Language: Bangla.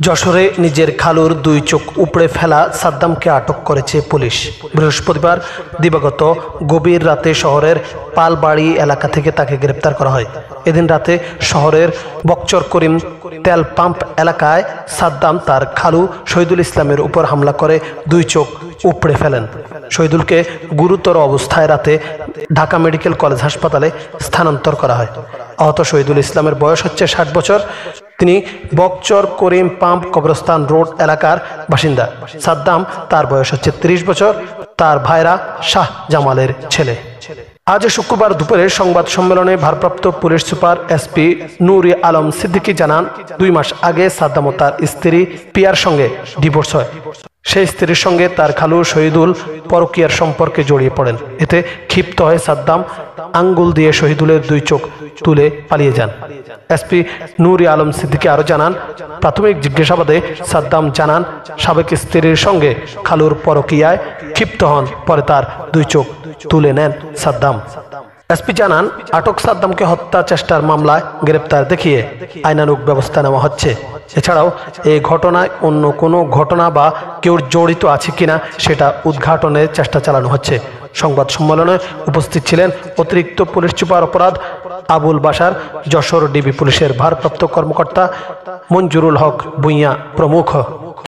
যশোরে নিজের খালুর দুই চোখ উপড়ে ফেলা সাদ্দামকে আটক করেছে পুলিশ। বৃহস্পতিবার দিবাগত গভীর রাতে শহরের পালবাড়ি এলাকা থেকে তাকে গ্রেপ্তার করা হয়। এদিন রাতে শহরের বকচর করিম তেল পাম্প এলাকায় সাদ্দাম তার খালু শহীদুল ইসলামের উপর হামলা করে দুই চোখ উপড়ে ফেলেন। শহীদুলকে গুরুতর অবস্থায় রাতে ঢাকা মেডিকেল কলেজ হাসপাতালে স্থানান্তর করা হয়। আহত শহীদুল ইসলামের বয়স হচ্ছে 60 বছর। তিনি বকচর করিম পাম্প কবরস্থান রোড এলাকার বাসিন্দা। সাদ্দাম তার বয়স হচ্ছে 30 বছর। তার ভাইরা শাহ জামালের ছেলে। আজ শুক্রবার দুপুরে সংবাদ সম্মেলনে ভারপ্রাপ্ত পুলিশ সুপার এসপি নূরে আলম সিদ্দিকী জানান, 2 মাস আগে সাদ্দাম ও তার স্ত্রী পিয়ার সঙ্গে ডিভোর্স হয়। সেই স্ত্রীর সঙ্গে তার খালু শহীদুল পরকীয়ার সম্পর্কে জড়িয়ে পড়েন। এতে ক্ষিপ্ত হয়ে সাদ্দাম আঙ্গুল দিয়ে শহীদুলের দুই চোখ তুলে পালিয়ে যান। এসপি নূরে আলম সিদ্দিকী আরো জানান, প্রাথমিক জিজ্ঞাসাবাদে সাদ্দাম জানান সাবেক স্ত্রীর সঙ্গে খালুর পরকীয়ায় ক্ষিপ্ত হন। পরে তার দুই চোখ তুলে নেন সাদ্দাম। এসপি জানান, আটক সাদ্দামকে হত্যা চেষ্টার মামলায় গ্রেপ্তার দেখিয়ে আইনানুগ ব্যবস্থা নেওয়া হচ্ছে। এছাড়াও এই ঘটনায় অন্য কোনো ঘটনা বা কেউ জড়িত আছে কিনা সেটা উদ্ঘাটনের চেষ্টা চালানো হচ্ছে। সংবাদ সম্মেলনে উপস্থিত ছিলেন অতিরিক্ত পুলিশ সুপার অপরাধ আবুল বাশার, যশোর ডিবি পুলিশের ভারপ্রাপ্ত কর্মকর্তা মঞ্জুরুল হক ভূঁইয়া প্রমুখ।